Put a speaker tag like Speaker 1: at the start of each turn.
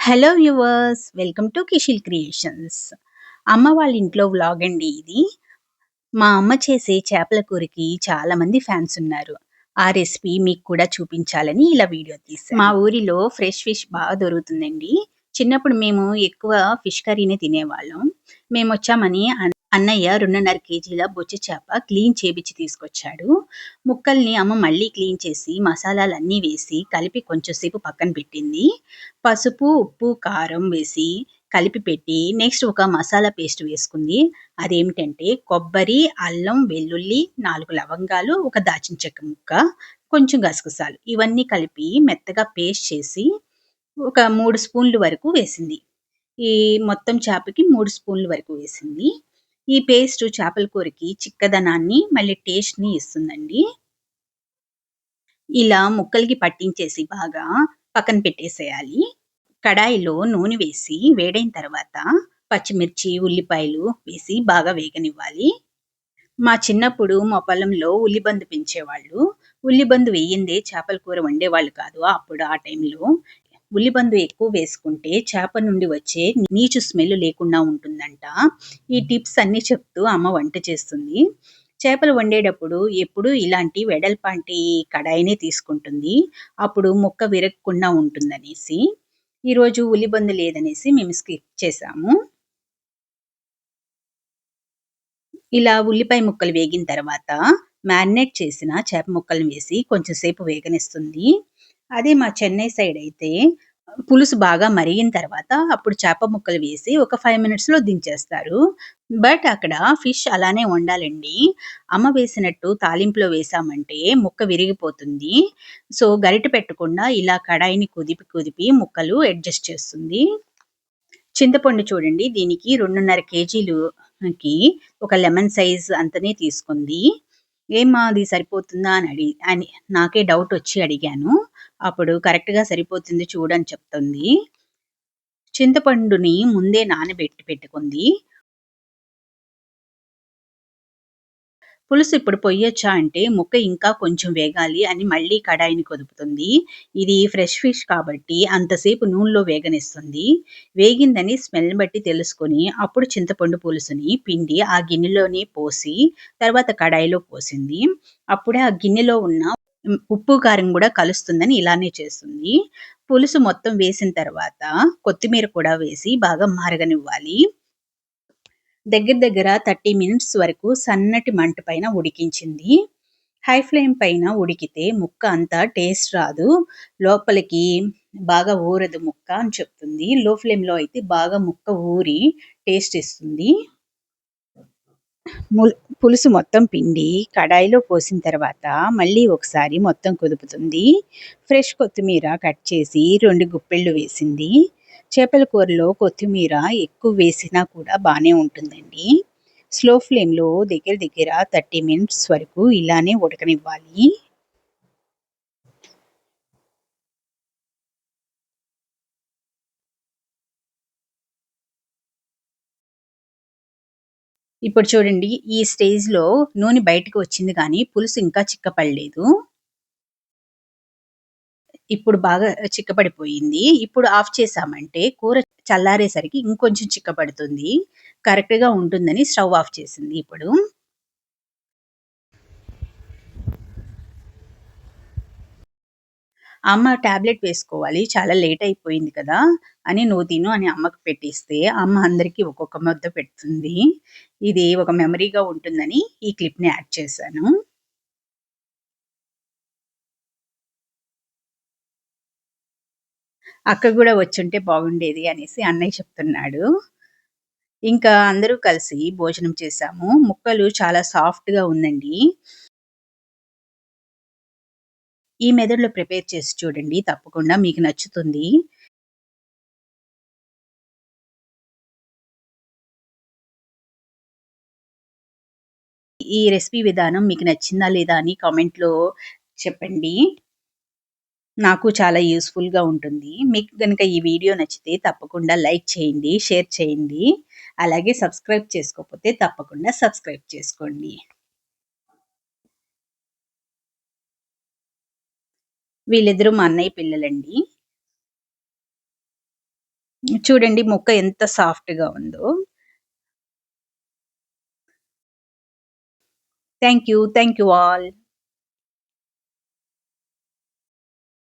Speaker 1: Hello viewers, welcome to Kishil creations. అమ్మ వాళ్ళ ఇంట్లో వ్లాగ్ అండి ఇది. మా అమ్మ చేసే చేపల కూరకి చాలా మంది ఫ్యాన్స్ ఉన్నారు. ఆ రెసిపీ మీకు కూడా చూపించాలని ఇలా వీడియో తీసాను. మా ఊరిలో ఫ్రెష్ ఫిష్ బాగా దొరుకుతుందండి. చిన్నప్పుడు మేము ఎక్కువ ఫిష్ కర్రీనే తినేవాళ్ళం. మేమొచ్చామని అన్నయ్య 2.5 కేజీల బొచ్చె చేప క్లీన్ చేపిచ్చి తీసుకొచ్చాడు. ముక్కల్ని అమ్మ మళ్ళీ క్లీన్ చేసి మసాలాలన్నీ వేసి కలిపి కొంచెం సేపు పక్కన పెట్టింది. పసుపు, ఉప్పు, కారం వేసి కలిపి పెట్టి నెక్స్ట్ ఒక మసాలా పేస్ట్ వేసుకుంది. అదేమిటంటే కొబ్బరి, అల్లం, వెల్లుల్లి, 4 లవంగాలు, ఒక దాచిన చెక్క ముక్క, కొంచెం గసగసాలు ఇవన్నీ కలిపి మెత్తగా పేస్ట్ చేసి ఒక 3 స్పూన్లు వరకు వేసింది. ఈ మొత్తం చేపకి 3 స్పూన్లు వరకు వేసింది. ఈ పేస్ట్ చేపల కూరకి చిక్కదనాన్ని మళ్ళీ టేస్ట్‌ని ఇస్తుందండి. ఇలా ముక్కలకి పట్టించేసి బాగా పక్కన పెట్టేసేయాలి. కడాయిలో నూనె వేసి వేడైన తర్వాత పచ్చిమిర్చి, ఉల్లిపాయలు వేసి బాగా వేగనివ్వాలి. మా చిన్నప్పుడు మా పొలంలో ఉల్లిబందు పెంచేవాళ్ళు. ఉల్లిబందు వేయందే చేపల కూర వండేవాళ్ళు కాదు అప్పుడు ఆ టైంలో. ఉల్లిబందు ఎక్కువ వేసుకుంటే చేప నుండి వచ్చే నీచు స్మెల్ లేకుండా ఉంటుందంట. ఈ టిప్స్ అన్నీ చెప్తూ అమ్మ వంట చేస్తుంది. చేపలు వండేటప్పుడు ఎప్పుడూ ఇలాంటి వెడల్పాంటి కడాయినే తీసుకుంటుంది. అప్పుడు ముక్క విరగకుండా ఉంటుందనేసి. ఈరోజు ఉల్లిబందు లేదనేసి మేము స్కిప్ చేశాము. ఇలా ఉల్లిపాయ ముక్కలు వేగిన తర్వాత మ్యారినేట్ చేసిన చేప ముక్కలను వేసి కొంచెం సేపు వేగనిస్తుంది. అదే మా చెన్నై సైడ్ అయితే పులుసు బాగా మరిగిన తర్వాత అప్పుడు చేప ముక్కలు వేసి ఒక 5 మినిట్స్‌లో దించేస్తారు. బట్ అక్కడ ఫిష్ అలానే వండాలండి. అమ్మ వేసినట్టు తాలింపులో వేసామంటే ముక్క విరిగిపోతుంది. సో, గరిటె పెట్టకుండా ఇలా కడాయిని కుదిపి కుదిపి ముక్కలు అడ్జస్ట్ చేస్తుంది. చింతపండు చూడండి, దీనికి 2.5 కేజీలుకి ఒక లెమన్ సైజ్ అంతనే తీసుకుంది. ఏమ్మా అది సరిపోతుందా అని నాకే డౌట్ వచ్చి అడిగాను. అప్పుడు కరెక్ట్‌గా సరిపోతుంది చూడని చెప్తుంది. చింతపండుని ముందే నానబెట్టి పెట్టుకుంది. పులుసు ఇప్పుడు పొయ్యొచ్చా అంటే ముక్క ఇంకా కొంచెం వేగాలి అని మళ్ళీ కడాయిని కదుపుతుంది. ఇది ఫ్రెష్ ఫిష్ కాబట్టి అంతసేపు నూనెలో వేగనిస్తుంది. వేగిందని స్మెల్ బట్టి తెలుసుకొని అప్పుడు చింతపండు పులుసుని పిండి ఆ గిన్నెలోనే పోసి తర్వాత కడాయిలో పోసింది. అప్పుడే ఆ గిన్నెలో ఉన్న ఉప్పు, కారం కూడా కలుస్తుందని ఇలానే చేస్తుంది. పులుసు మొత్తం వేసిన తర్వాత కొత్తిమీర కూడా వేసి బాగా మరగనివ్వాలి. దగ్గర దగ్గర 30 మినిట్స్ వరకు సన్నటి మంట పైన ఉడికించింది. హై ఫ్లేమ్ పైన ఉడికితే ముక్క అంత టేస్ట్ రాదు. లోపలికి బాగా ఊరదు ముక్క అని చెప్తుంది. లో ఫ్లేమ్‌లో అయితే బాగా ముక్క ఊరి టేస్ట్ ఇస్తుంది. పులుసు మొత్తం పిండి కడాయిలో పోసిన తర్వాత మళ్ళీ ఒకసారి మొత్తం కుదుపుతుంది. ఫ్రెష్ కొత్తిమీర కట్ చేసి 2 గుప్పెళ్ళు వేసింది. చేపల కూరలో కొత్తిమీర ఎక్కువ వేసినా కూడా బానే ఉంటుందండి. స్లో ఫ్లేమ్‌లో దగ్గర దగ్గర 30 మినిట్స్ వరకు ఇలానే ఉడకనివ్వాలి. ఇప్పుడు చూడండి, ఈ స్టేజ్‌లో నూనె బయటకు వచ్చింది కానీ పులుసు ఇంకా చిక్కపడలేదు. ఇప్పుడు బాగా చిక్కపడిపోయింది. ఇప్పుడు ఆఫ్ చేశామంటే కూర చల్లారేసరికి ఇంకొంచెం చిక్కపడుతుంది. కరెక్ట్‌గా ఉంటుందని స్టవ్ ఆఫ్ చేసింది ఇప్పుడు. అమ్మ టాబ్లెట్ వేసుకోవాలి, చాలా లేట్ అయిపోయింది కదా అని నువ్వు తిను అని అమ్మకి పెట్టిస్తే అమ్మ అందరికీ ఒక్కొక్క ముద్ద పెడుతుంది. ఇది ఒక మెమరీగా ఉంటుందని ఈ క్లిప్‌ని యాడ్ చేశాను. అక్క గూడా వచ్చుంటే బాగుండేది అనేసి అన్నయ్య చెప్తున్నాడు. ఇంకా అందరూ కలిసి భోజనం చేశాము. ముక్కలు చాలా సాఫ్ట్‌గా ఉందండి. ఈ మెథడ్‌లో ప్రిపేర్ చేసి చూడండి, తప్పకుండా మీకు నచ్చుతుంది. ఈ రెసిపీ విధానం మీకు నచ్చిందా లేదా అని కామెంట్‌లో చెప్పండి. నాకు చాలా యూజ్‌ఫుల్‌గా ఉంటుంది. మీకు గనుక ఈ వీడియో నచ్చితే తప్పకుండా లైక్ చేయండి, షేర్ చేయండి. అలాగే సబ్స్క్రైబ్ చేసుకోకపోతే తప్పకుండా సబ్స్క్రైబ్ చేసుకోండి. వీళ్ళిద్దరూ మా అన్నయ్య పిల్లలండి. చూడండి ముక్క ఎంత సాఫ్ట్‌గా ఉందో. Thank you. Thank you all.